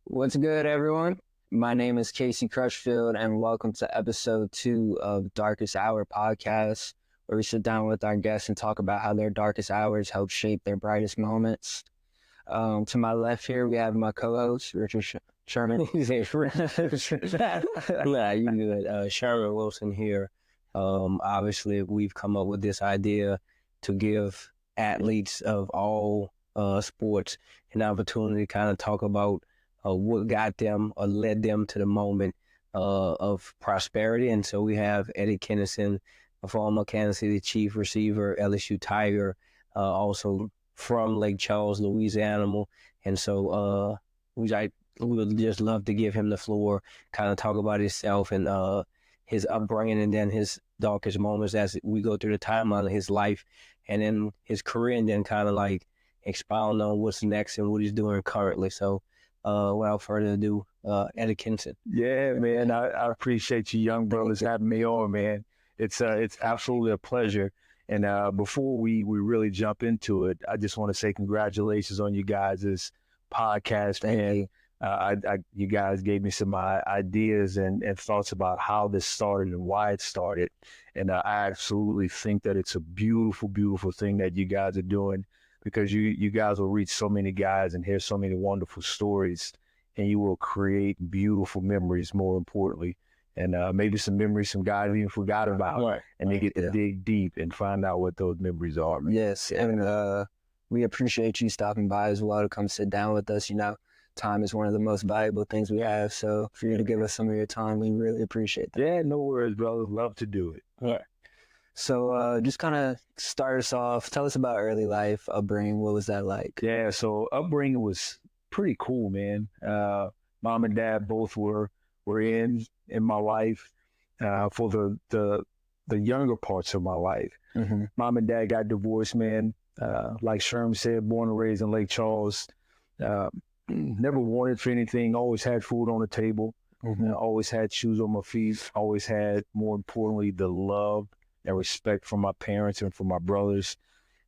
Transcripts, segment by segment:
What's good, everyone? My name is Casey Crushfield, and welcome to episode 2 of Darkest Hour podcast, where we sit down with our guests and talk about how their darkest hours help shape their brightest moments. To my left here, we have my co-host, Richard Sherman. Nah, you good. Sherman Wilson here. Obviously, we've come up with this idea to give athletes of all sports an opportunity to kind of talk about what got them or led them to the moment of prosperity. And so we have Eddie Kennison, a former Kansas City Chief receiver, LSU Tiger, also from Lake Charles, Louisiana. And so we would just love to give him the floor, kind of talk about himself and his upbringing, and then his darkest moments as we go through the timeline of his life and then his career, and then kind of like expound on what's next and what he's doing currently. So without further ado, Eddie Kennison. Yeah, man, I appreciate you young brothers having me on, man. It's absolutely a pleasure. And before we really jump into it, I just want to say congratulations on you guys' podcast, man. You guys gave me some ideas and thoughts about how this started and why it started. And I absolutely think that it's a beautiful, beautiful thing that you guys are doing, because you guys will reach so many guys and hear so many wonderful stories, and you will create beautiful memories, more importantly. And maybe some memories some guys even forgot about. Right. And they get to dig deep and find out what those memories are, man. Yes, and we appreciate you stopping by as well to come sit down with us. You know, time is one of the most valuable things we have. So for you to give us some of your time, we really appreciate that. Yeah, no worries, brother. Love to do it. All right. So just kind of start us off. Tell us about early life, upbringing. What was that like? Yeah, so upbringing was pretty cool, man. Mom and dad both were in my life for the younger parts of my life. Mm-hmm. Mom and dad got divorced, man. Like Sherm said, born and raised in Lake Charles. Never wanted for anything. Always had food on the table. Mm-hmm. Always had shoes on my feet. Always had, more importantly, the love and respect from my parents and from my brothers.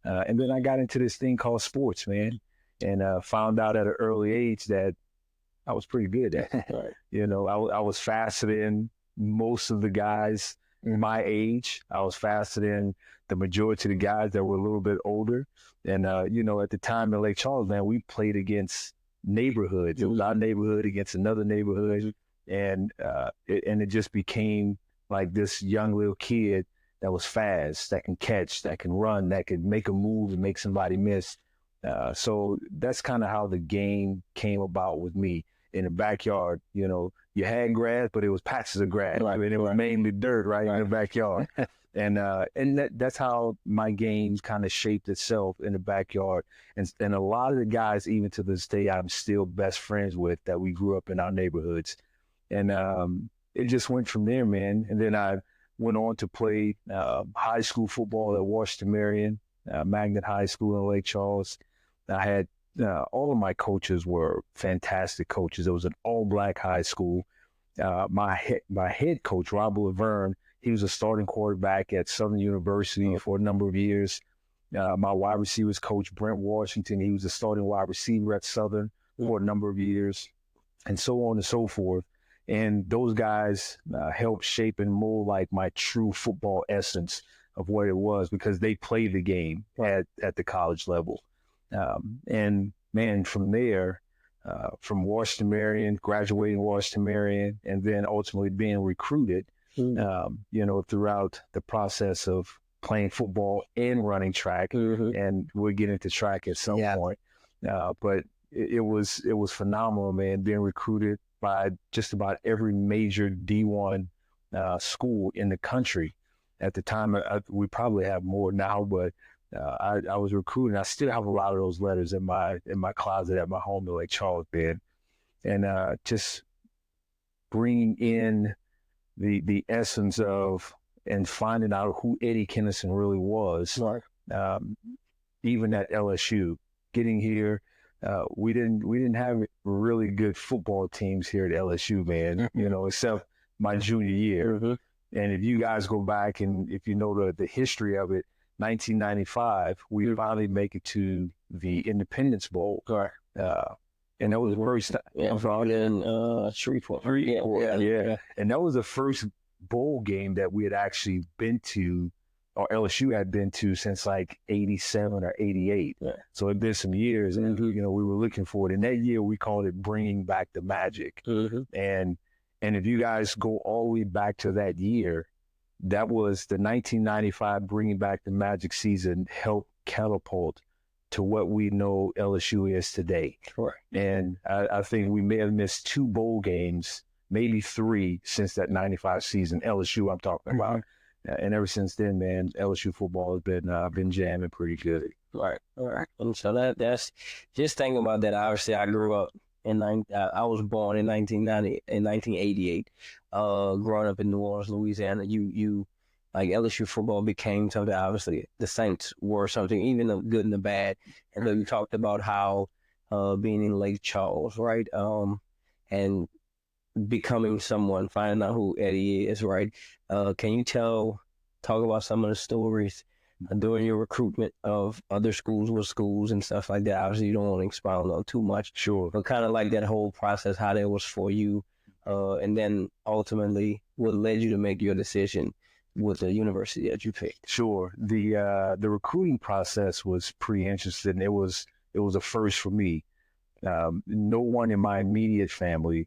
And then I got into this thing called sports, man, and found out at an early age that I was pretty good at it. Right. You know, I was faster than most of the guys my age. I was faster than the majority of the guys that were a little bit older. And, you know, at the time in Lake Charles, man, we played against neighborhoods. It was our neighborhood against another neighborhood. And it just became like this young little kid that was fast, that can catch, that can run, that could make a move and make somebody miss. So that's kind of how the game came about with me. In the backyard, you know, you had grass, but it was patches of grass. Right. I mean, it was mainly dirt, right, in the backyard. And that's how my game kind of shaped itself in the backyard. And a lot of the guys, even to this day, I'm still best friends with, that we grew up in our neighborhoods. And it just went from there, man. And then I went on to play high school football at Washington Marion, Magnet High School in Lake Charles. I had all of my coaches were fantastic coaches. It was an all-black high school. My head coach, Rob Laverne, he was a starting quarterback at Southern University for a number of years. My wide receivers coach, Brent Washington, he was a starting wide receiver at Southern for a number of years, and so on and so forth. And those guys helped shape and mold like my true football essence of what it was, because they played the game at the college level. And man, from there, from Washington Marion, graduating Washington Marion, and then ultimately being recruited, you know, throughout the process of playing football and running track. Mm-hmm. And we'll get into track at some point. But it was phenomenal, man, being recruited by just about every major D1 school in the country. At the time, we probably have more now, but I was recruiting. I still have a lot of those letters in my closet at my home in Lake Charles, man. And just bringing in the essence of and finding out who Eddie Kennison really was. Right. Even at LSU, getting here, we didn't have really good football teams here at LSU, man. You know, except my junior year. Mm-hmm. And if you guys go back and if you know the history of it, 1995, we finally make it to the Independence Bowl. Right. And that was the first time. Yeah, I was in Shreveport. Yeah. And that was the first bowl game that we had actually been to, or LSU had been to, since like 87 or 88. Yeah. So it'd been some years, and we were looking for it. And that year we called it Bringing Back the Magic. And if you guys go all the way back to that year, that was the 1995 Bringing Back the Magic season helped catapult to what we know LSU is today. Correct. And I think we may have missed 2 bowl games, maybe 3, since that 95 season. LSU, I'm talking about. And ever since then, man, LSU football has been jamming pretty good. Right. All right. And so that's just thinking about that. Obviously, I grew up I was born in 1988. Growing up in New Orleans, Louisiana, you like LSU football became something. Obviously, the Saints were something, even the good and the bad. And so you talked about how being in Lake Charles, right? And becoming someone, finding out who Eddie is, right? Can you talk about some of the stories during your recruitment of other schools with schools and stuff like that? Obviously, you don't want to expound on too much. Sure. But kind of like that whole process, how that was for you, and then ultimately what led you to make your decision with the university that you picked. Sure. The recruiting process was pretty interesting. It was a first for me. No one in my immediate family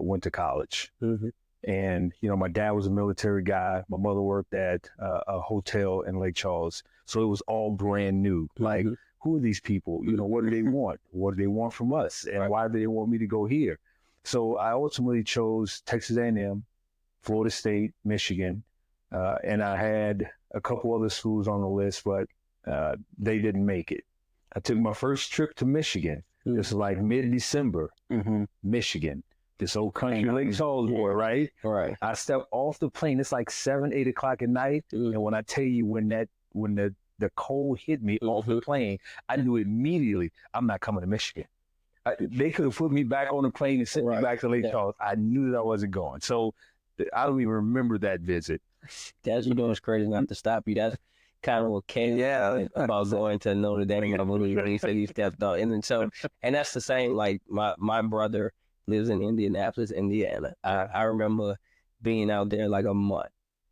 went to college. And, my dad was a military guy. My mother worked at a hotel in Lake Charles. So it was all brand new. Like, who are these people? What do they want? What do they want from us? And why do they want me to go here? So I ultimately chose Texas A&M, Florida State, Michigan. And I had a couple other schools on the list, but they didn't make it. I took my first trip to Michigan. This was like mid-December, Michigan. This old country Lake Charles boy, right? Right. I stepped off the plane. It's like 7, 8 o'clock at night. And when I tell you, when the cold hit me off the plane, I knew immediately I'm not coming to Michigan. They could have put me back on the plane and sent me back to Lake Charles. I knew that I wasn't going. So I don't even remember that visit. That's it's crazy not to stop you. That's kind of what came about going to Notre Dame. When he said he stepped out, and that's the same. Like my brother lives in Indianapolis, Indiana. I remember being out there like a month,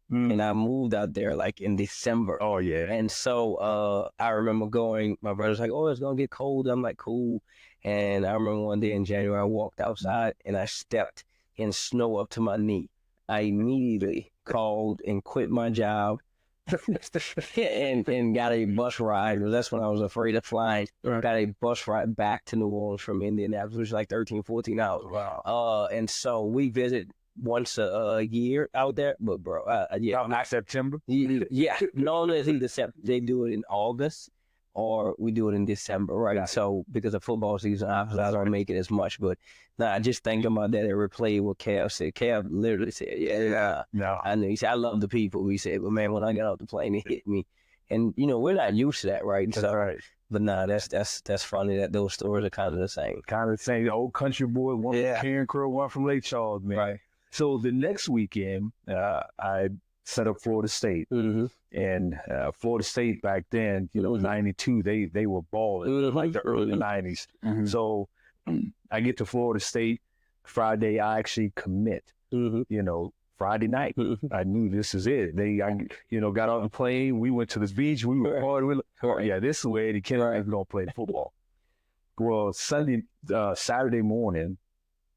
and I moved out there like in December. Oh yeah. And so I remember going. My brother's like, "Oh, it's gonna get cold." I'm like, "Cool." And I remember one day in January, I walked outside and I stepped in snow up to my knee. I immediately called and quit my job and got a bus ride. That's when I was afraid of flying. Got a bus ride back to New Orleans from Indianapolis, which was like 13, 14 hours. Wow. And so we visit once a year out there. But bro, not September? Yeah. No, it's either they do it in August or we do it in December, right? Yeah. So because of football season, obviously I don't make it as much. But I just think about that and replay what Kev said. Kev literally said, No. I know. He said, I love the people. He said, but man, when I got off the plane, it hit me. And, we're not used to that, right? That's right. But that's funny that those stories are kind of the same. Kind of the same. The old country boy, one from Karen Crow, one from Lake Charles, man. Right. So the next weekend, I set up Florida State. And Florida State back then, 92, they were balling like the early 90s. So I get to Florida State. Friday, I actually commit. Friday night, I knew this is it. Got on the plane. We went to the beach. We were hard. Yeah, this is where Eddie Kennison is going to play football. Well, Saturday morning,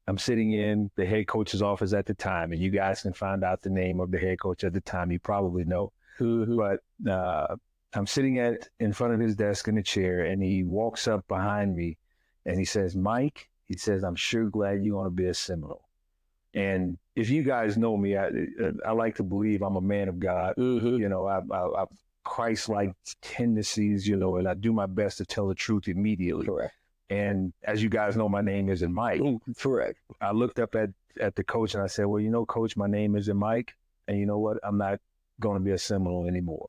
I'm sitting in the head coach's office at the time, and you guys can find out the name of the head coach at the time. You probably know. But I'm sitting in front of his desk in a chair, and he walks up behind me, and he says, "Mike," he says, "I'm sure glad you're going to be a Seminole." And if you guys know me, I like to believe I'm a man of God. I've Christ-like tendencies, and I do my best to tell the truth immediately. Correct. And as you guys know, my name isn't Mike. Correct. I looked up at the coach and I said, well, coach, my name isn't Mike. And you know what? I'm not going to be a Seminole anymore.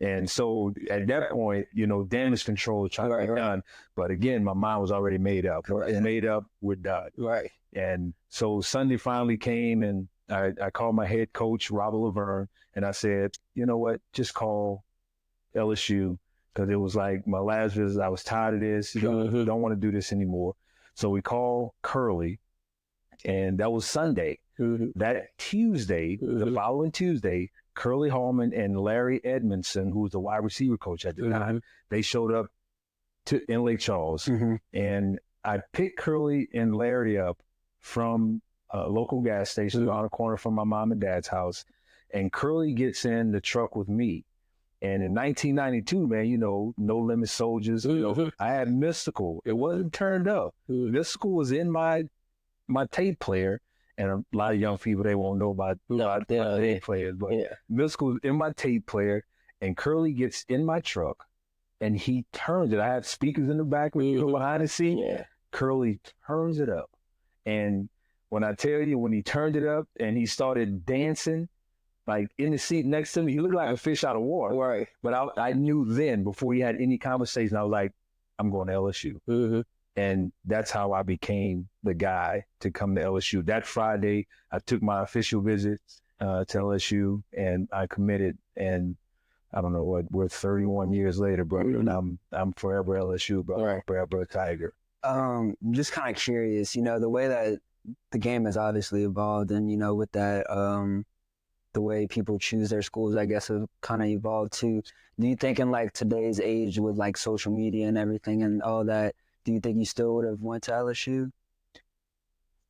And so at that point, damage control was trying to be done. But again, my mind was already made up. Made up, we're done. Right. And so Sunday finally came, and I called my head coach, Robert Laverne, and I said, you know what? Just call LSU. Because it was like my last visit, I was tired of this. Don't want to do this anymore. So we call Curly, and that was Sunday. That Tuesday, the following Tuesday, Curly Hallman and Larry Edmondson, who was the wide receiver coach at the time, they showed up in Lake Charles. And I picked Curly and Larry up from a local gas station on the corner from my mom and dad's house. And Curly gets in the truck with me. And in 1992, man, you know, No Limit Soldiers, you know, I had Mystical. It wasn't turned up. Mystical was in my tape player. And a lot of young people, they won't know about tape players. But Mystical was in my tape player. And Curly gets in my truck. And he turns it. I have speakers in the back behind the seat. Curly turns it up. And when I tell you, when he turned it up and he started dancing, like in the seat next to me, he looked like a fish out of water. Right. But I knew then, before he had any conversation, I was like, I'm going to LSU. And that's how I became the guy to come to LSU. That Friday, I took my official visit to LSU, and I committed. And I don't know what, we're 31 years later, bro. And I'm forever LSU, bro. Right. Forever a Tiger. Just kind of curious, you know, the way that the game has obviously evolved, and, you know, with that, the way people choose their schools, I guess, have kind of evolved too. Do you think in like today's age with like social media and everything and all that, do you think you still would have went to LSU?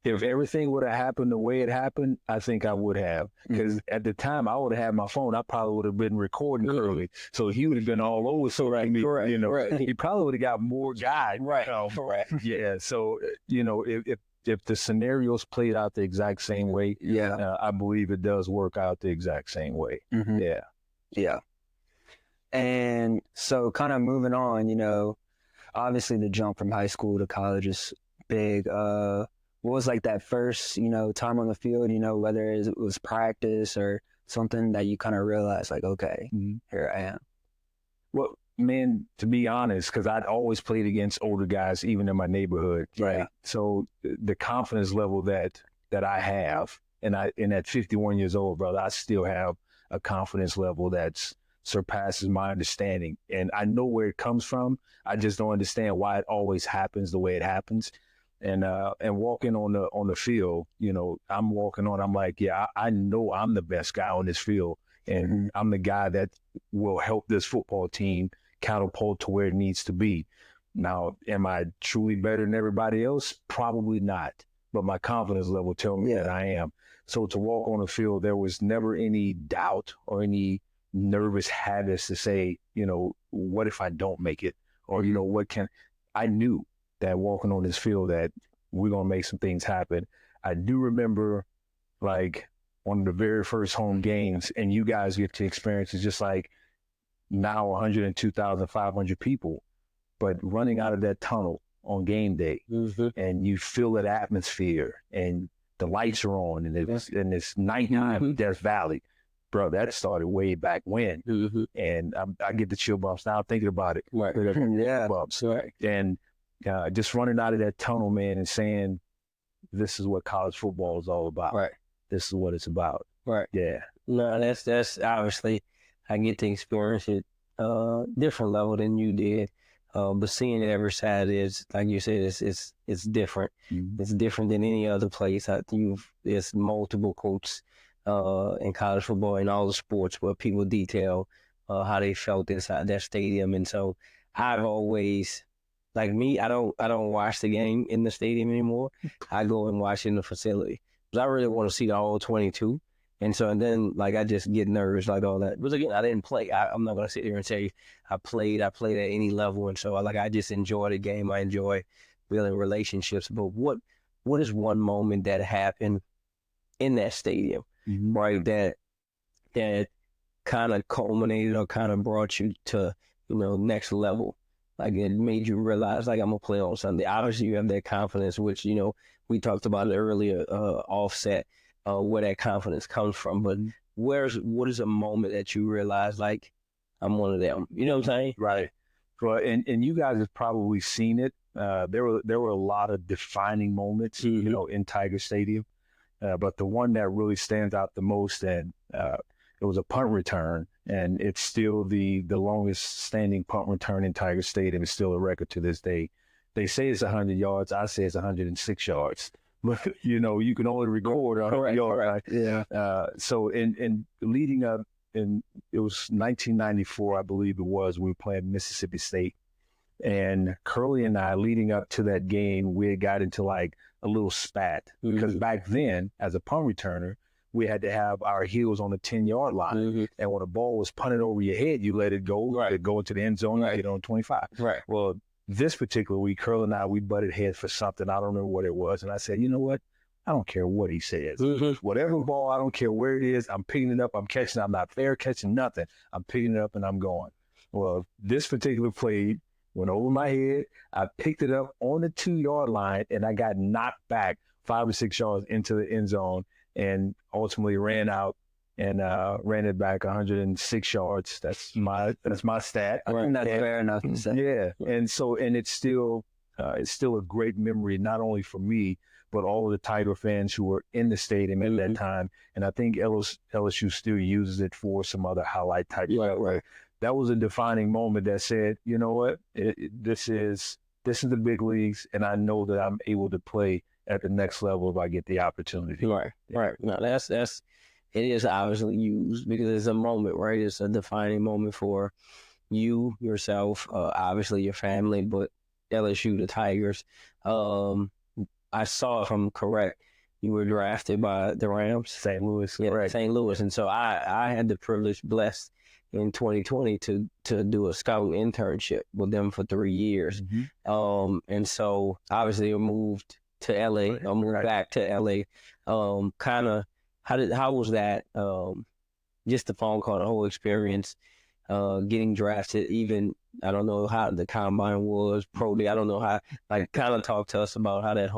If everything would have happened the way it happened, I think I would have. Because at the time, I would have had my phone. I probably would have been recording Curly. So he would have been all over. So, Correct. You know, he probably would have got more guys. Right. Correct. Yeah. So, you know, if the scenarios played out the exact same way, I believe it does work out the exact same way. Yeah. And so kind of moving on, you know, obviously the jump from high school to college is big. What was like that first, you know, time on the field, you know, whether it was practice or something that you kind of realized like, okay, here I am? Well, man, to be honest, because I'd always played against older guys, even in my neighborhood. Right. So the confidence level that I have, and at 51 years old, brother, I still have a confidence level that surpasses my understanding. And I know where it comes from. I just don't understand why it always happens the way it happens. And walking on the field, you know, I'm like, I know I'm the best guy on this field. And I'm the guy that will help this football team catapult to where it needs to be. Now, am I truly better than everybody else? Probably not. But my confidence level tells me that I am. So to walk on the field, there was never any doubt or any nervous habits to say, you know, what if I don't make it? Or, you know, I knew that walking on this field that we're going to make some things happen. I do remember like one of the very first home games, and you guys get to experience it just like now 102,500 people, but running out of that tunnel on game day and you feel that atmosphere and the lights are on and it's nighttime Death Valley. Bro, that started way back when. And I get the chill bumps now thinking about it. Right. Bumps. Right. And just running out of that tunnel, man, and saying, this is what college football is all about. Right. This is what it's about. Right. Yeah. No, that's obviously, I get to experience it different level than you did. But seeing it every side is, like you said, it's different. It's different than any other place. There's multiple quotes in college football and all the sports where people detail how they felt inside that stadium. And so I've always, like me, I don't watch the game in the stadium anymore. I go and watch in the facility because I really want to see all 22. And then like I just get nervous, like all that. But again, I didn't play. I'm not gonna sit here and say I played at any level, and so I just enjoy the game. I enjoy building relationships. But what is one moment that happened in that stadium, right? That kind of culminated or kind of brought you to, you know, next level. Like it made you realize, like, I'm gonna play on Sunday. Obviously, you have that confidence, which, you know, we talked about it earlier, offset. Where that confidence comes from, but what is a moment that you realize, like, I'm one of them? You know what I'm saying? Right. Well, and you guys have probably seen it. There were a lot of defining moments, you know, in Tiger Stadium, but the one that really stands out the most, and it was a punt return, and it's still the longest standing punt return in Tiger Stadium. It's still a record to this day. They say it's 100 yards. I say it's 106 yards. But, you can only record 100 yards. Right? Yeah. So in leading up, and it was 1994, I believe it was, we were playing Mississippi State. And Curly and I, leading up to that game, we had got into like a little spat. Because back then, as a punt returner, we had to have our heels on the 10-yard line. And when a ball was punted over your head, you let it go. Right. It go into the end zone, get on 25. Right. Well, this particular week, Curl and I, we butted heads for something. I don't remember what it was. And I said, you know what? I don't care what he says. Whatever ball, I don't care where it is. I'm picking it up. I'm catching it. I'm not fair catching nothing. I'm picking it up and I'm going. Well, this particular play went over my head. I picked it up on the 2-yard line and I got knocked back 5 or 6 yards into the end zone and ultimately ran out and ran it back 106 yards. That's my stat. I think that's fair enough to say. Yeah. And it's still a great memory, not only for me, but all of the Tiger fans who were in the stadium at that time. And I think LSU still uses it for some other highlight type stuff. Right. That was a defining moment that said, you know what, this is the big leagues, and I know that I'm able to play at the next level if I get the opportunity. Right. No, that's it is obviously used because it's a moment, right? It's a defining moment for you, yourself, obviously your family, but LSU, the Tigers. I saw, if I'm correct, you were drafted by the Rams. St. Louis. Yeah, correct. St. Louis. And so I had the privilege, blessed in 2020 to do a scouting internship with them for 3 years. And so obviously I moved to LA. I moved back to LA. Kind of, how was that? Just the phone call, the whole experience, getting drafted, even, I don't know how the combine was, pro day. I don't know how, like, kind of talk to us about how that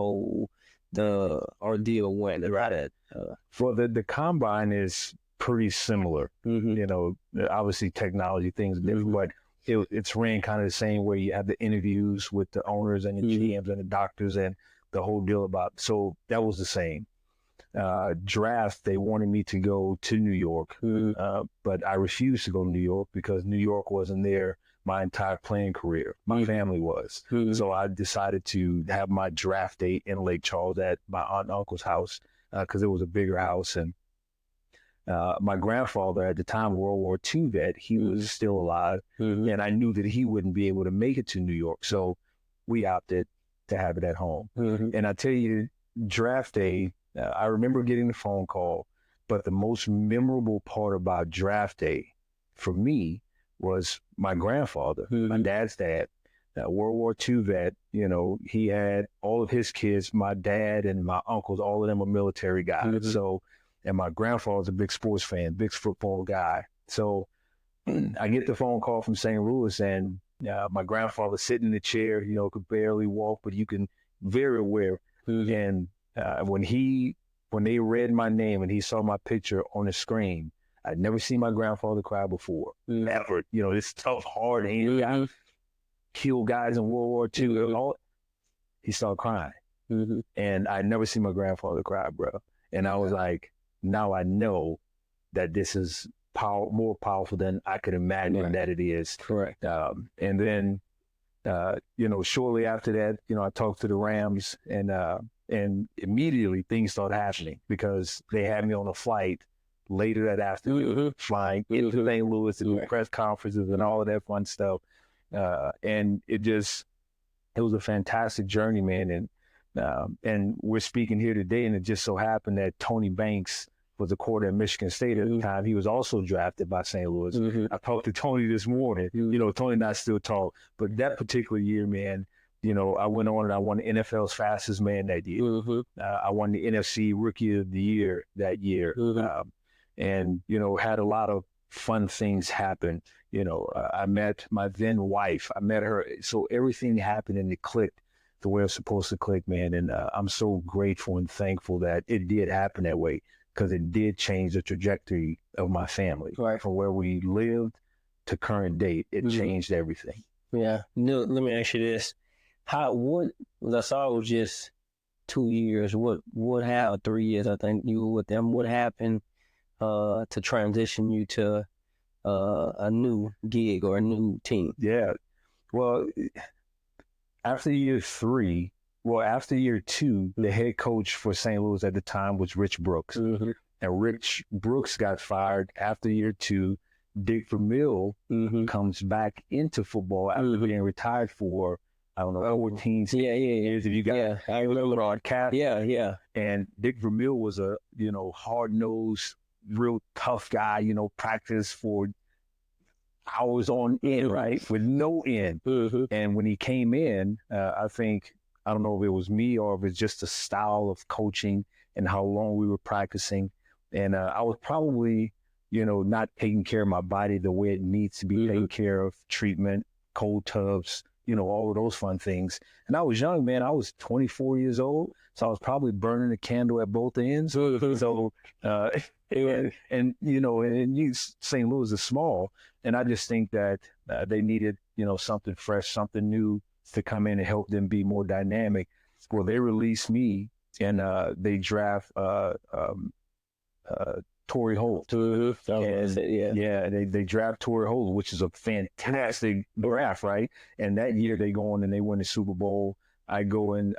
the ordeal went. Right. For the combine is pretty similar. Obviously technology things are different, but it's ran kind of the same way. You have the interviews with the owners and the GMs and the doctors and the whole deal about, so that was the same. Draft, they wanted me to go to New York, but I refused to go to New York because New York wasn't there my entire playing career. My family was. So I decided to have my draft date in Lake Charles at my aunt and uncle's house because it was a bigger house. And my grandfather at the time, World War II vet, he was still alive. And I knew that he wouldn't be able to make it to New York. So we opted to have it at home. And I tell you, draft day, I remember getting the phone call, but the most memorable part about draft day for me was my grandfather, my dad's dad, World War II vet. He had all of his kids, my dad and my uncles, all of them are military guys. So, and my grandfather's a big sports fan, big football guy. So I get the phone call from St. Louis, and my grandfather sitting in the chair, could barely walk, but you can very aware. And when they read my name and he saw my picture on the screen, I'd never seen my grandfather cry before. Never. This tough, hard hand, killed guys in World War II. He started crying. And I'd never seen my grandfather cry, bro. And I was like, now I know that this is more powerful than I could imagine that it is. Correct. And then, shortly after that, I talked to the Rams, and immediately things started happening because they had me on a flight later that afternoon, flying into St. Louis and press conferences and all of that fun stuff. And it was a fantastic journey, man. And we're speaking here today, and it just so happened that Tony Banks was the quarterback at Michigan State at the time. He was also drafted by St. Louis. I talked to Tony this morning. Tony and I still talk, but that particular year, man, I went on and I won the NFL's fastest man that year. I won the NFC Rookie of the Year that year. And, had a lot of fun things happen. I met my then wife. I met her. So everything happened and it clicked the way it's supposed to click, man. And I'm so grateful and thankful that it did happen that way because it did change the trajectory of my family. Right. From where we lived to current date, it changed everything. Yeah. No, let me ask you this. That's all just 2 years. What happened, 3 years, I think you were with them. What happened to transition you to a new gig or a new team? Yeah. Well, after year 3, well, after year 2, the head coach for St. Louis at the time was Rich Brooks. Mm-hmm. And Rich Brooks got fired after year 2. Dick Vermeil comes back into football after being retired for, I don't know, 14 years. If you got I remember broadcast. Yeah. And Dick Vermeil was a, hard-nosed, real tough guy, practice for hours on end, right? With no end. And when he came in, I don't know if it was me or if it's just the style of coaching and how long we were practicing. And I was probably, not taking care of my body the way it needs to be taken care of, treatment, cold tubs, all of those fun things. And I was young, man. I was 24 years old. So I was probably burning a candle at both ends. So, and St. Louis is small. And I just think that they needed, something fresh, something new to come in and help them be more dynamic. Well, they released me and they draft Torrey Holt. They draft Torrey Holt, which is a fantastic draft, right? And that year they go on and they win the Super Bowl. I go and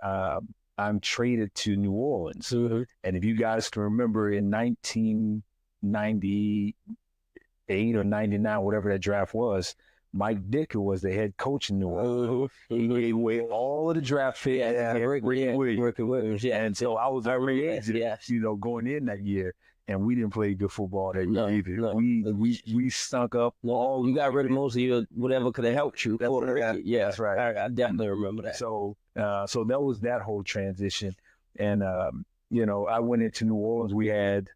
I'm traded to New Orleans. And if you guys can remember in 1998 or 99, whatever that draft was, Mike Dicker was the head coach in New Orleans. He gave away all of the draft picks. Ricky Williams. And so I was going in that year. And we didn't play good football that year either. No. We stunk up. No, you got rid of most of your whatever could have helped you. That's right. I definitely remember that. So that was that whole transition. And, I went into New Orleans. We had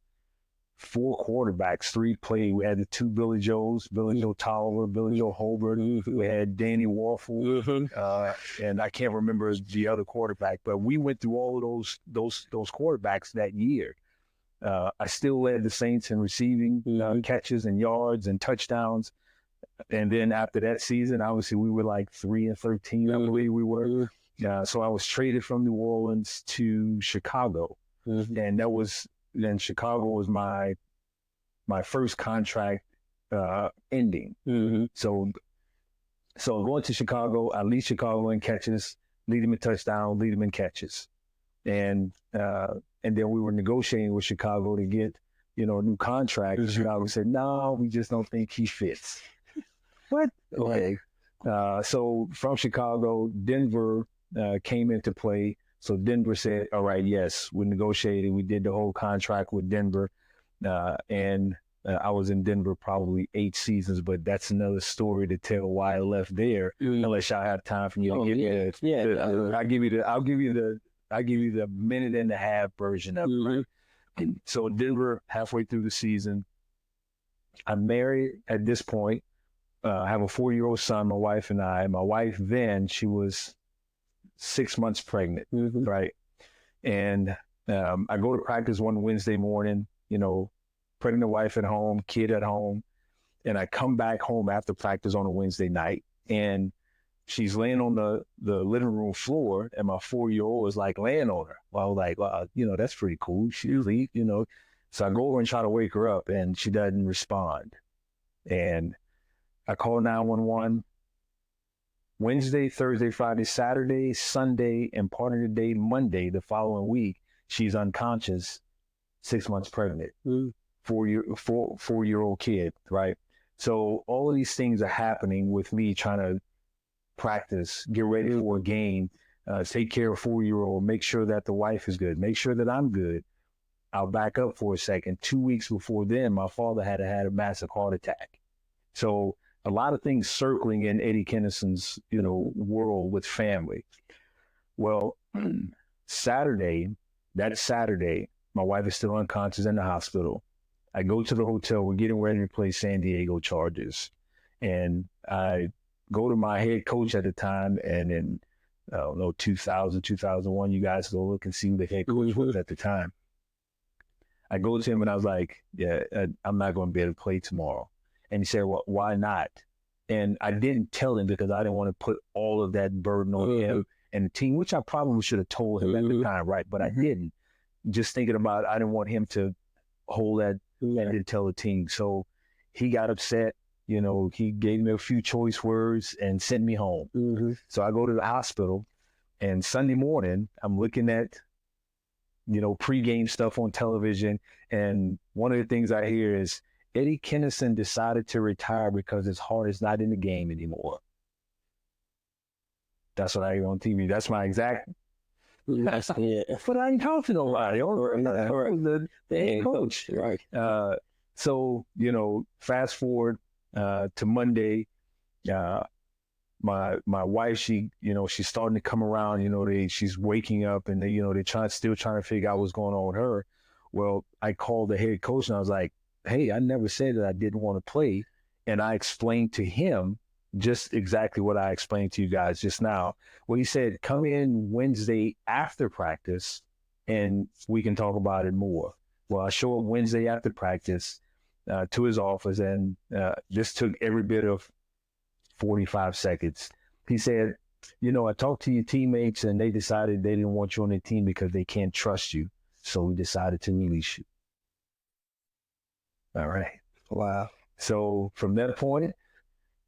4 quarterbacks, 3 played. We had the 2 Billy Joes, Billy Joe Tolliver, Billy Joe Holbert. We had Danny Warfel, and I can't remember the other quarterback. But we went through all of those quarterbacks that year. I still led the Saints in receiving catches and yards and touchdowns. And then after that season, obviously we were like 3-13, I believe we were. So I was traded from New Orleans to Chicago. And then Chicago was my first contract ending. So going to Chicago, I lead Chicago in catches, lead them in touchdown, lead them in catches. And then we were negotiating with Chicago to get, a new contract. And Chicago said, no, we just don't think he fits. What? Okay. So from Chicago, Denver came into play. So Denver said, all right, yes, we negotiated. We did the whole contract with Denver. And I was in Denver probably 8 seasons, but that's another story to tell why I left there, unless y'all have time for you to get I'll give you the minute and a half version of it. And so Denver, halfway through the season, I'm married at this point. I have a 4-year-old son, my wife and I. My wife then, she was 6 months pregnant, right? And I go to practice one Wednesday morning, pregnant wife at home, kid at home. And I come back home after practice on a Wednesday night. And she's laying on the living room floor, and my 4-year-old is like laying on her. Well, I was like, wow, that's pretty cool. She's asleep, So I go over and try to wake her up, and she doesn't respond. And I call 911. Wednesday, Thursday, Friday, Saturday, Sunday, and part of the day, Monday, the following week, she's unconscious, 6 months pregnant, 4-year-old kid, right? So all of these things are happening with me trying to practice, get ready for a game, take care of a 4-year-old, make sure that the wife is good, make sure that I'm good. I'll back up for a second. 2 weeks before then, my father had a massive heart attack. So a lot of things circling in Eddie Kennison's, world with family. Well, Saturday, my wife is still unconscious in the hospital. I go to the hotel. We're getting ready to play San Diego Chargers. And I go to my head coach at the time, and in, 2000, 2001, you guys go look and see who the head coach was at the time. I go to him and I was like, I'm not going to be able to play tomorrow. And he said, well, why not? And I didn't tell him because I didn't want to put all of that burden on him and the team, which I probably should have told him at the time, right? But I didn't. Just thinking about it, I didn't want him to hold that and tell the team. So he got upset. he gave me a few choice words and sent me home. Mm-hmm. So I go to the hospital, and Sunday morning, I'm looking at, pregame stuff on television. And one of the things I hear is Eddie Kennison decided to retire because his heart is not in the game anymore. That's what I hear on TV. That's my exact. Yeah. But I ain't talking to nobody. The head coach. Right. So, fast forward to Monday, my wife, she's starting to come around, she's waking up, and they're still trying to figure out what's going on with her. Well, I called the head coach and I was like, hey, I never said that I didn't want to play. And I explained to him just exactly what I explained to you guys just now. Well, he said, come in Wednesday after practice and we can talk about it more. Well, I show up Wednesday after practice to his office, and this took every bit of 45 seconds. He said, I talked to your teammates and they decided they didn't want you on the team because they can't trust you. So we decided to release you. All right. Wow. So from that point,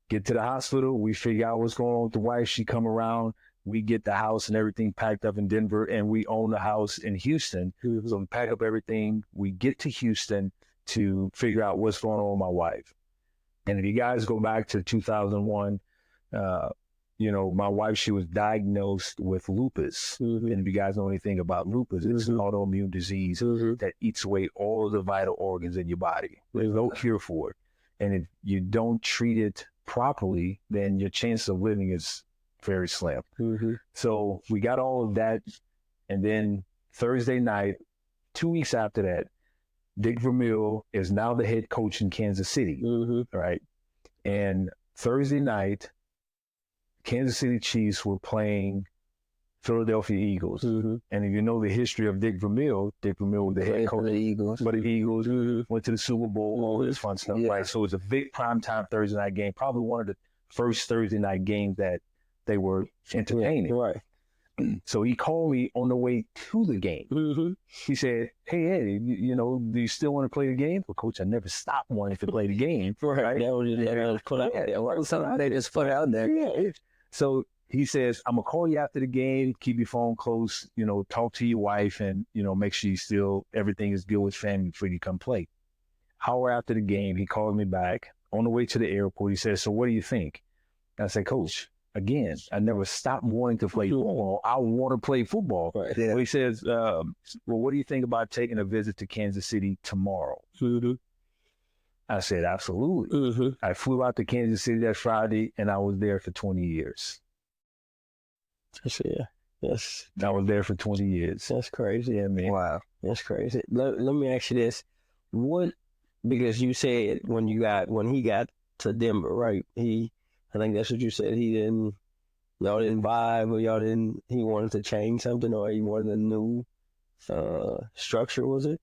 get to the hospital. We figure out what's going on with the wife. She come around. We get the house and everything packed up in Denver, and we own the house in Houston. So we pack up everything. We get to Houston to figure out what's going on with my wife. And if you guys go back to 2001, my wife, she was diagnosed with lupus. Mm-hmm. And if you guys know anything about lupus, it's an autoimmune disease that eats away all of the vital organs in your body. There's no cure for it. And if you don't treat it properly, then your chance of living is very slim. Mm-hmm. So we got all of that. And then Thursday night, 2 weeks after that, Dick Vermeil is now the head coach in Kansas City. Right? And Thursday night, Kansas City Chiefs were playing Philadelphia Eagles. And if you know the history of Dick Vermeil was the head coach of the Eagles. But the Eagles went to the Super Bowl, all this fun stuff, right? So it was a big primetime Thursday night game, probably one of the first Thursday night games that they were entertaining. Right. So he called me on the way to the game. He said, hey, Eddie, do you still want to play the game? Well, Coach, I never stopped wanting to play the game. Right. That was put out there. Something they just put out there. Yeah. So he says, I'm going to call you after the game, keep your phone close, talk to your wife, and, make sure everything is good with family before you come play. Hour after the game, he called me back on the way to the airport. He said, so what do you think? And I said, Coach, again, I never stopped wanting to play football. I want to play football. Right. Yeah. Well, he says, well, what do you think about taking a visit to Kansas City tomorrow? I said, absolutely. I flew out to Kansas City that Friday, and I was there for 20 years. Yeah. Yes. I was there for 20 years. That's crazy. Yeah, man. Wow. That's crazy. Let me ask you this. Because you said when he got to Denver, right? I think that's what you said. Y'all didn't vibe, or he wanted to change something, or he wanted a new structure, was it?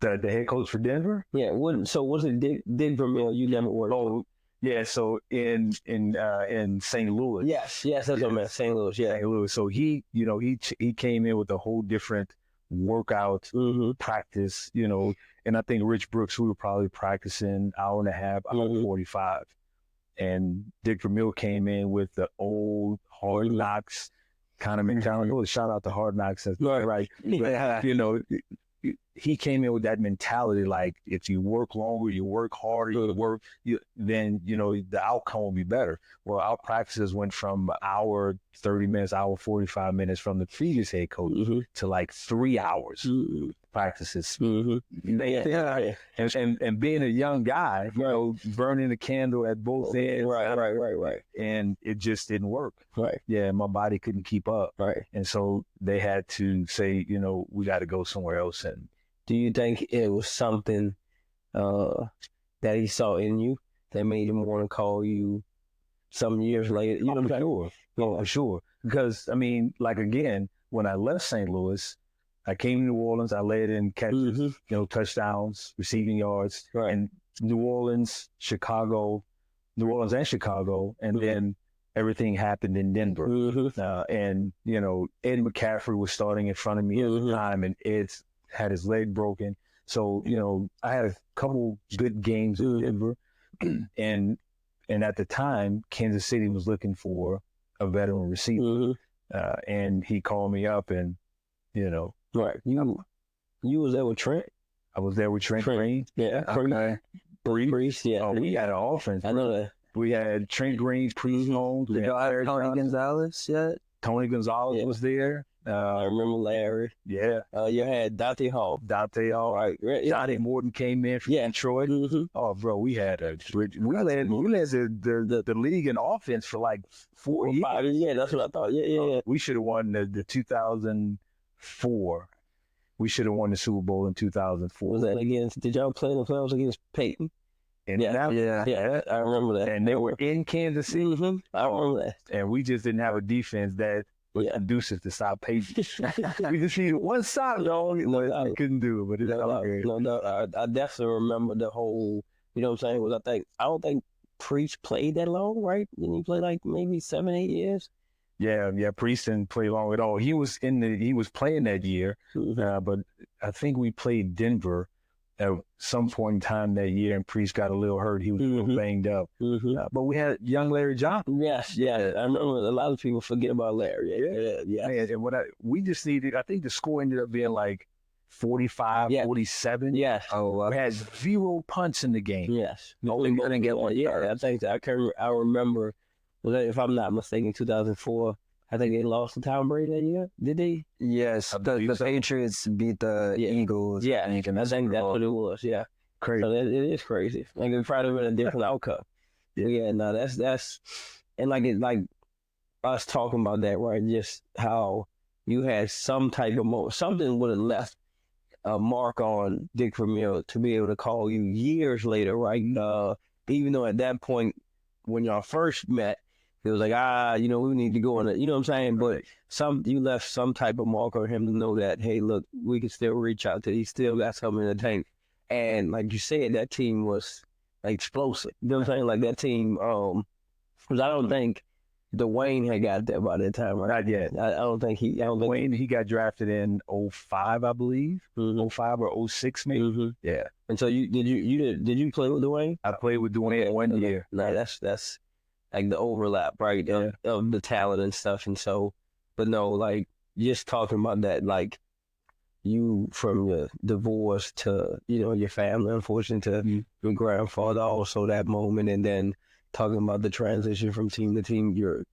The head coach for Denver? Yeah. So was it Dick Vermeil? You never worked? Oh, yeah. So in St. Louis. Yes, that's what I meant. St. Louis, yeah. St. Louis. So he came in with a whole different workout practice, and I think Rich Brooks, we were probably practicing hour and a half, hour 45. And Dick Vermeil came in with the old Hard Knocks kind of mentality. Oh, shout out to Hard Knocks. Right. But, he came in with that mentality, like if you work longer, you work harder, then the outcome will be better. Well, our practices went from hour 30 minutes, hour 45 minutes from the previous head coach to like 3 hours practices. And being a young guy, burning the candle at both ends. Right. And it just didn't work. Right. Yeah, my body couldn't keep up. Right. And so they had to say, we got to go somewhere else. And do you think it was something that he saw in you that made him want to call you some years later? I'm sure. Because, again, when I left St. Louis, I came to New Orleans. I led in catches, touchdowns, receiving yards, and New Orleans and Chicago, and then everything happened in Denver. And Ed McCaffrey was starting in front of me at the time, and Ed had his leg broken. So I had a couple good games in Denver, and at the time, Kansas City was looking for a veteran receiver, and he called me up, and right. You was there with Trent. I was there with Trent Green. Yeah. Okay. Priest. Yeah. Oh, we had an offense. I know that. We had Trent Green, Priest Holmes. Did y'all have Tony Gonzalez yet? Tony Gonzalez was there. I remember Larry. Yeah. You had Dante Hall. Right. Johnny Morton came in from Detroit. Oh, bro, we led the league in offense for like 4 years. 5 years. Yeah, that's what I thought. Yeah. We should have won the 2004. We should have won the Super Bowl in 2004. Was that against? Did y'all play in the playoffs against Peyton? Yeah, I remember that. And they were in Kansas City. I remember that. And we just didn't have a defense that was conducive to stop Peyton. We just needed one side, y'all. We couldn't do it, but it's I definitely remember the whole. You know what I'm saying? I don't think Priest played that long, right? Didn't he play like maybe 7-8 years? Yeah. Priest didn't play long at all. He was playing that year, but I think we played Denver at some point in time that year, and Priest got a little hurt. He was a little banged up. But we had young Larry Johnson. Yes, I remember a lot of people forget about Larry. Yeah. And we just needed, I think the score ended up being like 45, 47. Yes. Oh, we had 0 punts in the game. Yes. Only couldn't get one. Yeah, I remember, if I'm not mistaken, 2004. I think they lost to Tom Brady that year. Did they? Yes. The Patriots beat the Eagles. Yeah, I think that's what it was. Yeah. Crazy. So it is crazy. Like it probably been a different outcome. Yeah. No, that's and like us talking about that, right? Just how you had some type of moment, something would have left a mark on Dick Vermeil to be able to call you years later, right? Even though at that point when y'all first met, it was like, we need to go on it. You know what I'm saying? But you left some type of mark on him to know that, hey, look, we can still reach out to. He still got something in the tank. And like you said, that team was like, explosive. You know what I'm saying? Like that team, because I don't think Dwayne had got there by that time, right? Not yet. I don't think Dwayne, he got drafted in 05, I believe. 05 or 06 maybe. Yeah. And so did you play with Dwayne? I played with Dwayne 1 year. No, that's like the overlap, right, of the talent and stuff. And so, but no, like just talking about that, like you from your divorce to, your family, unfortunately, to your grandfather, also that moment, and then talking about the transition from team to team, your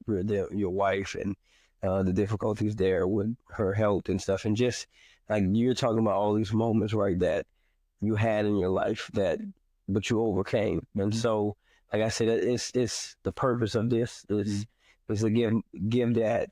wife and the difficulties there with her health and stuff. And just like you're talking about all these moments, right, that you had in your life but you overcame. And so, like I said, it's the purpose of this is to give that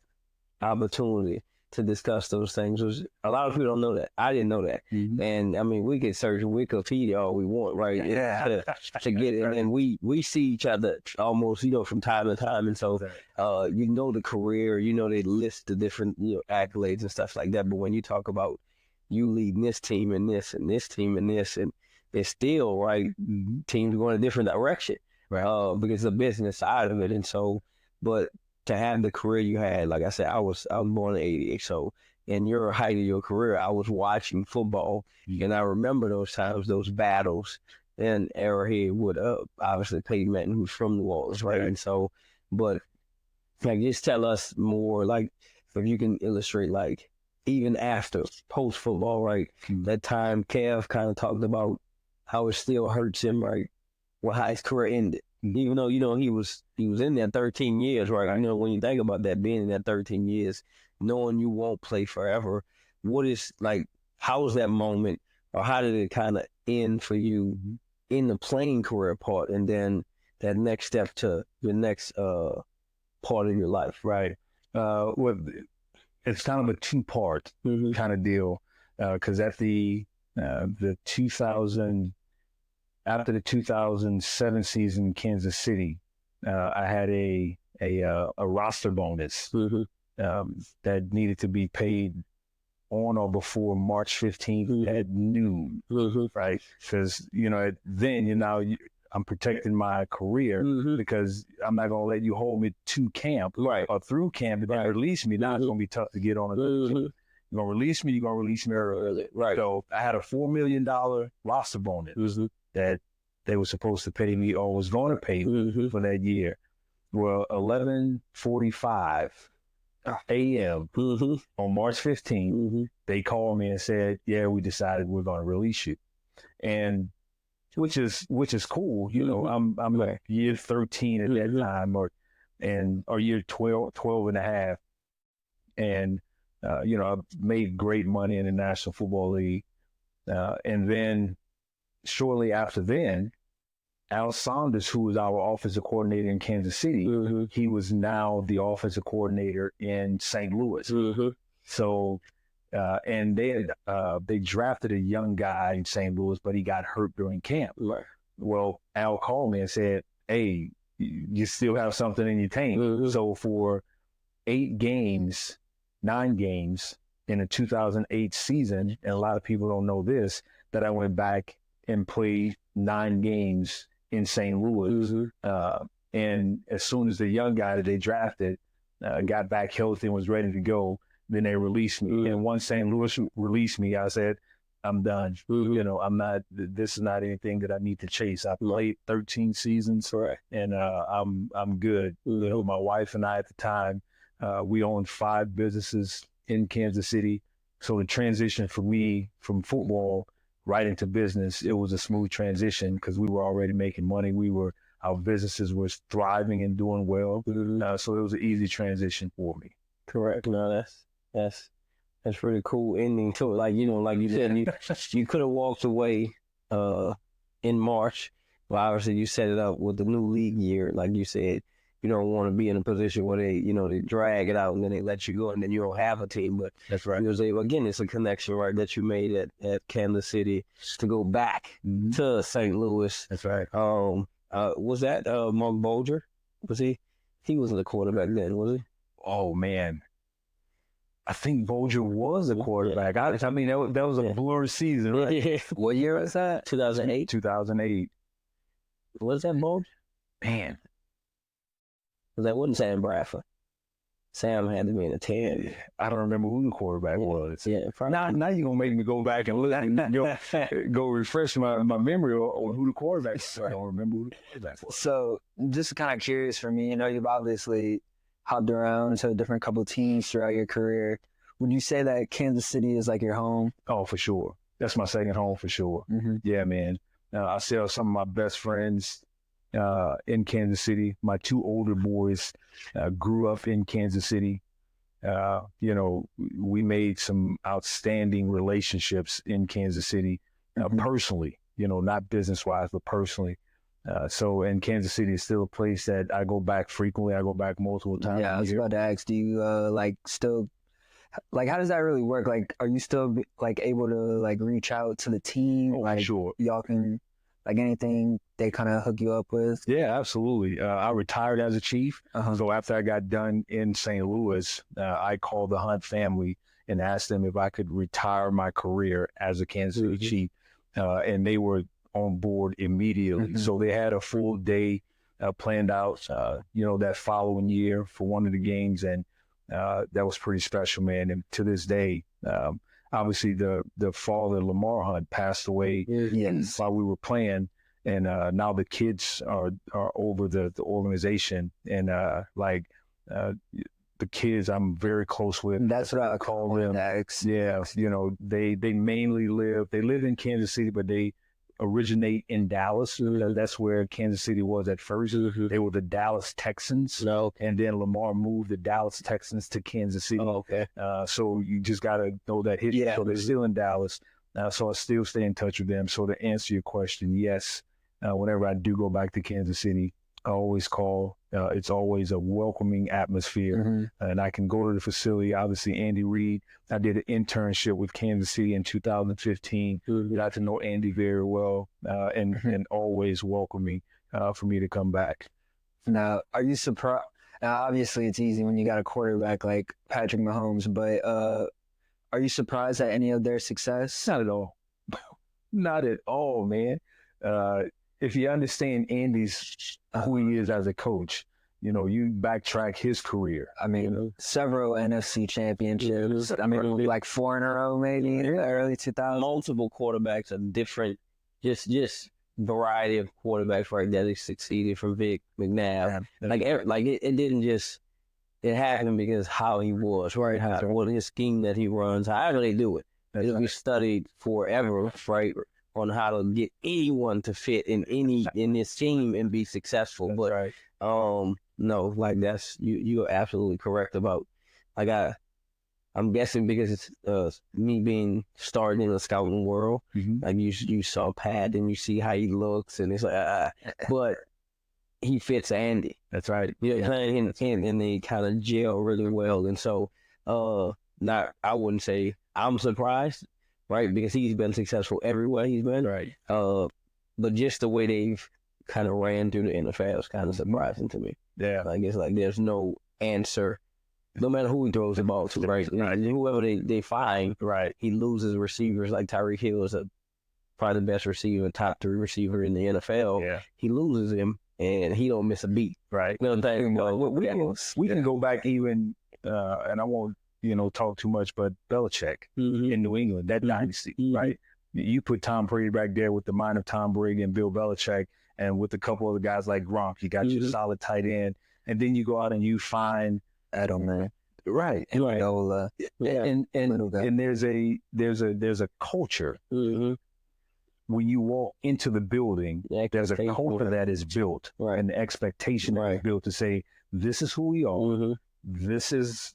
opportunity to discuss those things. A lot of people don't know that. I didn't know that. And I mean, we could search Wikipedia all we want, right? Yeah. To get it. And we see each other almost, from time to time. And so, the career, they list the different accolades and stuff like that. But when you talk about you leading this team and this and this team and this, and it's still, right, teams going a different direction. Right. Because the business side of it. And so, but to have the career you had, like I said, I was born in 88. So in your height of your career, I was watching football and I remember those times, those battles and Arrowhead with, obviously Peyton Manning, who's from New Orleans. Right. And so, but like, just tell us more, like, if you can illustrate, like, even after post football, right? That time Kev kind of talked about how it still hurts him, right? Well, how his career ended, even though he was in there 13 years, right? When you think about that, being in that 13 years, knowing you won't play forever, what is like? How was that moment, or how did it kind of end for you in the playing career part, and then that next step to your next part of your life, right? Well, it's kind of a 2-part kind of deal, because at the 2000. After the 2007 season in Kansas City, I had a roster bonus that needed to be paid on or before March 15th at noon, right? Because, then, I'm protecting my career because I'm not going to let you hold me to camp or through camp and then release me. Now it's going to be tough to get on a You're going to release me, you're going to release me early. Right. So I had a $4 million roster bonus that they were supposed to pay me or was going to pay me for that year. Well, 11:45 a.m. on March 15th, they called me and said, "Yeah, we decided we're going to release you," and which is cool. You know, I'm like year 13 at that time, or year 12 and a half, and you know, I've made great money in the National Football League, and then shortly after then, Al Saunders, who was our offensive coordinator in Kansas City, he was now the offensive coordinator in St. Louis. So, and they drafted a young guy in St. Louis, but he got hurt during camp. Right. Well, Al called me and said, "Hey, you still have something in your tank." So for 9 games in the 2008 season, and a lot of people don't know this, that I went back and played 9 games in St. Louis. And as soon as the young guy that they drafted got back healthy and was ready to go, then they released me. And once St. Louis released me, I said, "I'm done. You know, this is not anything that I need to chase. I played 13 seasons, and I'm good." You know, my wife and I at the time, we owned 5 businesses in Kansas City. So the transition for me from football right into business, it was a smooth transition because we were already making money. Our businesses were thriving and doing well. So it was an easy transition for me. Correct. No, that's really cool ending to it. Like, you know, like you said, you could have walked away in March. Well, obviously you set it up with the new league year. Like you said, you don't want to be in a position where they drag it out and then they let you go and then you don't have a team. But that's right. Again, it's a connection, right, that you made at Kansas City to go back to St. Louis. That's right. Was that Mark Bolger? Was he wasn't the quarterback then, was he? Oh man, I think Bolger was a quarterback. I mean, that was a blurry season, right? What year was that? 2008. 2008. Was that Bolger? Man, That wasn't Sam Bradford. Sam had to be in the 10. I don't remember who the quarterback was. Yeah, now you're gonna make me go back and look, go refresh my memory on who the quarterback was. I don't remember who the quarterback was. So, just kind of curious for me. You know, you've obviously hopped around to a different couple of teams throughout your career. Would you say that Kansas City is like your home? Oh, for sure. That's my second home for sure. Yeah, man. I still have some of my best friends in Kansas City. My 2 older boys grew up in Kansas City. You know, we made some outstanding relationships in Kansas City, personally, you know, not business-wise, but personally. So, and Kansas City is still a place that I go back frequently. I go back multiple times. Yeah, I was about to ask, do you how does that really work? Like, are you still able to reach out to the team? Oh, sure. Y'all can, anything they kind of hook you up with? Yeah, absolutely. I retired as a chief. So after I got done in St. Louis, I called the Hunt family and asked them if I could retire my career as a Kansas City chief. And they were on board immediately. So they had a full day planned out, that following year for one of the games. And that was pretty special, man. And to this day, obviously the father, Lamar Hunt, passed away while we were playing. And now the kids are over the organization. And the kids I'm very close with. That's what I call them. Yeah, they mainly live in Kansas City, but they originate in Dallas. That's where Kansas City was at first. They were the Dallas Texans. And then Lamar moved the Dallas Texans to Kansas City. So you just got to know that history. So they're still in Dallas. So I still stay in touch with them. So to answer your question, yes, whenever I do go back to Kansas City, I always call. It's always a welcoming atmosphere. And I can go to the facility. Obviously, Andy Reid, I did an internship with Kansas City in 2015. Got to know Andy very well and always welcoming for me to come back. Now, are you surprised? Now, obviously, it's easy when you got a quarterback like Patrick Mahomes, but are you surprised at any of their success? Not at all. Not at all, man. If you understand Andy's who he is as a coach, you backtrack his career. I mean, several NFC championships. I mean, like 4 in a row, maybe, early 2000s. Multiple quarterbacks of different, just variety of quarterbacks, right, that has succeeded from Vic McNabb. It didn't just, it happened because how he was, right? What his scheme that he runs, however they do it. We studied forever, right, on how to get anyone to fit in this team and be successful. No, like you're absolutely correct about, like I'm guessing because it's me being started in the scouting world, like you saw Pat and you see how he looks and it's like, but he fits Andy. That's right. And they kind of gel really well. And so, I wouldn't say I'm surprised, right? Because he's been successful everywhere he's been. Right. But just the way they've kind of ran through the NFL is kind of surprising to me. Yeah. Like, it's like there's no answer, no matter who he throws the ball to, right? Whoever they find, right, he loses receivers. Like Tyreek Hill is probably the best receiver, top 3 receiver in the NFL. Yeah. He loses him, and he don't miss a beat. Right. You know what I'm saying? We can go back even, and I won't, talk too much, but Belichick in New England, that dynasty, right? You put Tom Brady back there with the mind of Tom Brady and Bill Belichick, and with a couple other guys like Gronk, you got your solid tight end, and then you go out and you find Edelman, right, and Amendola, and there's a culture. When you walk into the building, there's a culture that is built, and the expectation that is built to say, this is who we are. This is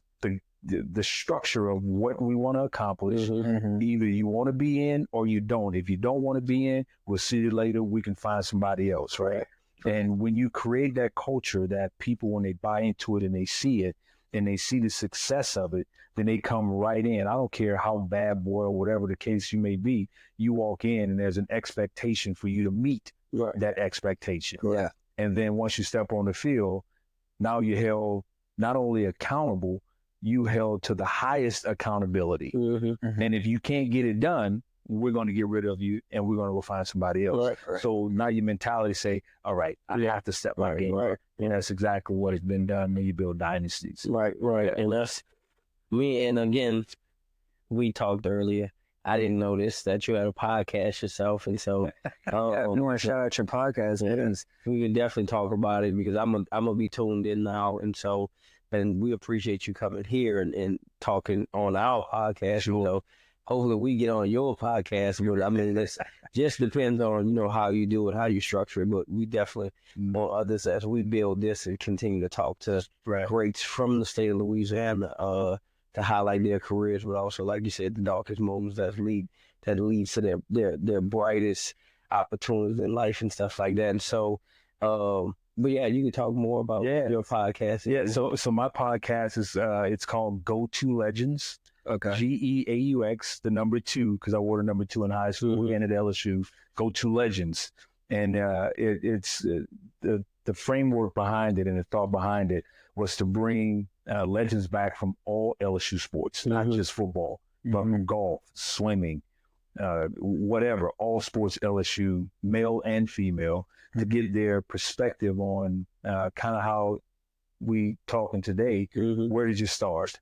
the structure of what we want to accomplish. Either you want to be in or you don't. If you don't want to be in, we'll see you later. We can find somebody else, right? And when you create that culture that people, when they buy into it and they see it and they see the success of it, then they come right in. I don't care how bad boy or whatever the case you may be, you walk in and there's an expectation for you to meet that expectation. Yeah. And then once you step on the field, now you're held not only accountable, you held to the highest accountability. And if you can't get it done, we're going to get rid of you and we're going to go find somebody else. Right. So now your mentality say, all right, I have to step my game up. And that's exactly what has been done when you build dynasties. Right. And that's me. And again, we talked earlier. I didn't know this, that you had a podcast yourself. And so you want to shout out your podcast, we can definitely talk about it because I'm going to be tuned in now. And so, and we appreciate you coming here and talking on our podcast. So hopefully we get on your podcast. But I mean, this just depends on, how you do it, how you structure it. But we definitely want others as we build this and continue to talk to greats from the state of Louisiana to highlight their careers, but also, like you said, the darkest moments that leads to their brightest opportunities in life and stuff like that. And so, but yeah, you can talk more about your podcast. Yeah. So my podcast is it's called Go To Legends. Okay. GEAUX, the number 2, because I wore the number 2 in high school and at LSU. Go To Legends, and it's the framework behind it and the thought behind it was to bring legends back from all LSU sports, not just football, but from golf, swimming, whatever, all sports LSU, male and female, to get their perspective on kind of how we talking today. Where did you start?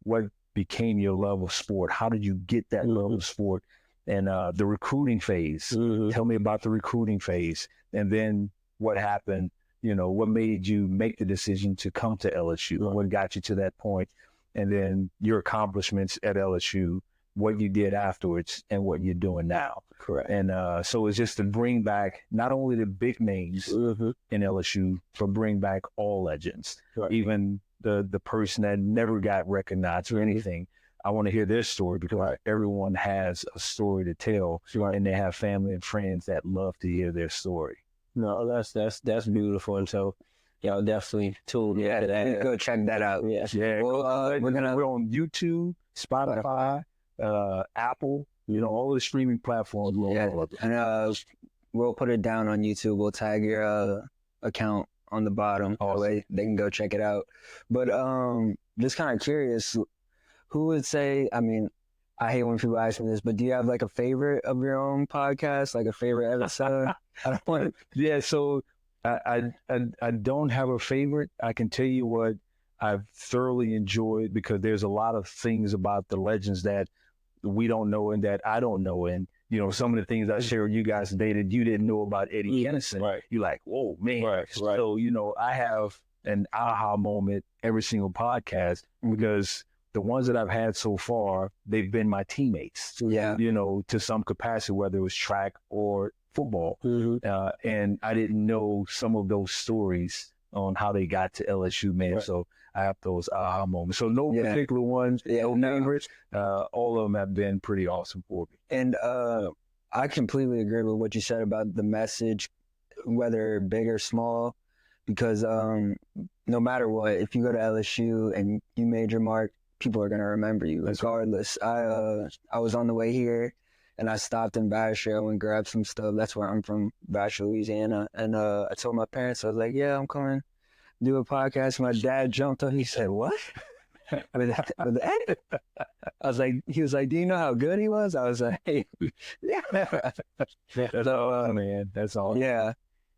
What became your love of sport? How did you get that love of sport? And the recruiting phase. Tell me about the recruiting phase. And then what happened? What made you make the decision to come to LSU? What got you to that point? And then your accomplishments at LSU, what you did afterwards, and what you're doing now. Correct. And so it's just to bring back not only the big names in LSU, but bring back all legends, even the person that never got recognized or anything. I want to hear their story because everyone has a story to tell, and they have family and friends that love to hear their story. No, that's beautiful, and so y'all definitely tune into that. Go check that out. Yeah. Well, we're on YouTube, Spotify, Apple, all the streaming platforms. And we'll put it down on YouTube. We'll tag your account on the bottom. That way they can go check it out. But just kind of curious, who would say? I mean, I hate when people ask me this, but do you have like a favorite of your own podcast, like a favorite episode? I don't want. Yeah, so I don't have a favorite. I can tell you what I've thoroughly enjoyed because there's a lot of things about the legends that we don't know and that I don't know, and some of the things I shared with you guys today that you didn't know about Eddie Kennison. Right. You're like, whoa, man. Right. So, I have an aha moment every single podcast because the ones that I've had so far, they've been my teammates. Yeah. To some capacity, whether it was track or football. And I didn't know some of those stories on how they got to LSU, man. Right. So I have those aha moments. So no particular ones, no favorites. All of them have been pretty awesome for me. And I completely agree with what you said about the message, whether big or small, because no matter what, if you go to LSU and you made your mark, people are going to remember you regardless. I was on the way here and I stopped in Basho and grabbed some stuff. That's where I'm from, Basho, Louisiana. And I told my parents, I was like, yeah, I'm coming do a podcast. My dad jumped up. He said, what? I was like, he was like, do you know how good he was? I was like, hey, yeah. So, man, that's all. Yeah.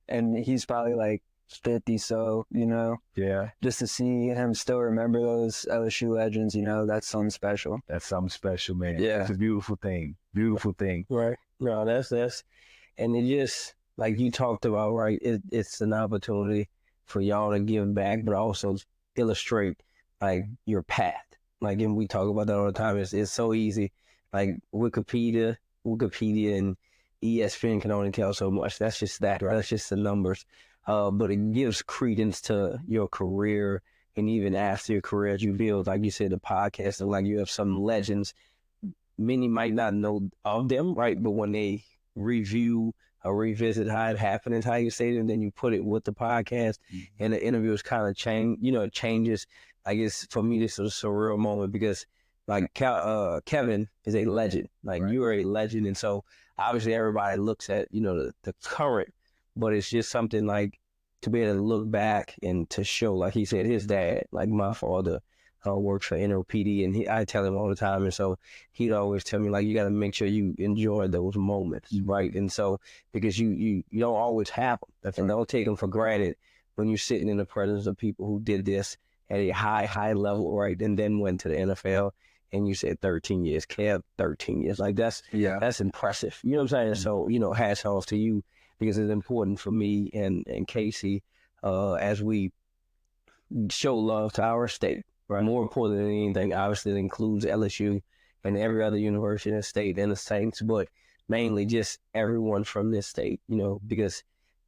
And he's probably like 50, so, Yeah. just to see him still remember those LSU legends, that's something special. That's something special, man. Yeah. It's a beautiful thing. Beautiful thing. Right. No, that's, and it just, like you talked about, right, it's an opportunity for y'all to give back, but also illustrate, like, your path. Like, and we talk about that all the time. It's so easy. Like, Wikipedia and ESPN can only tell so much. That's just that, right? That's just the numbers. But it gives credence to your career, and even after your career, as you build, like you said, the podcast, and like you have some legends. Many might not know of them, right? But when they review or revisit how it happened and how you say it, and then you put it with the podcast, and the interviews kind of change, it changes. I guess for me, this was a surreal moment because, like, Kevin is a legend. Like, you are a legend. And so obviously everybody looks at, the current, but it's just something like to be able to look back and to show, like he said, his dad, like my father, works for NOPD, and I tell him all the time. And so he'd always tell me, like, you got to make sure you enjoy those moments, right? And so, because you don't always have them, and don't take them for granted when you're sitting in the presence of people who did this at a high level, right? And then went to the NFL, and you said 13 years, Kev, 13 years. Like, that's impressive. You know what I'm saying? So, hats off to you, because it's important for me and Casey as we show love to our state. Right. More important than anything, obviously, it includes LSU and every other university in the state and the Saints, but mainly just everyone from this state, because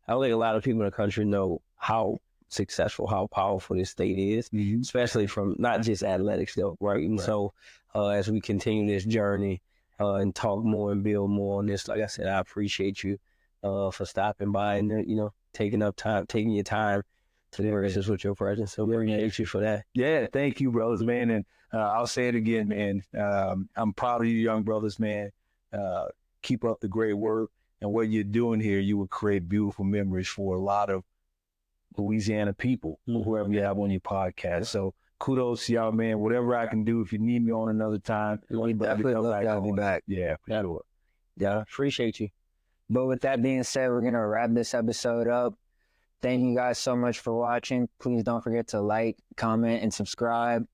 I don't think a lot of people in the country know how successful, how powerful this state is, especially from not just athletics, though, right? And so as we continue this journey and talk more and build more on this, like I said, I appreciate you for stopping by and, taking your time to grace us with your presence. So we appreciate you for that. Yeah, thank you, brothers, man. And I'll say it again, man. I'm proud of you, young brothers, man. Keep up the great work. And what you're doing here, you will create beautiful memories for a lot of Louisiana people, whoever you have on your podcast. So kudos to y'all, man. Whatever I can do, if you need me on another time, Definitely love to have you back. Yeah, that'll work. Yeah, appreciate you. But with that being said, we're going to wrap this episode up. Thank you guys so much for watching. Please don't forget to like, comment, and subscribe.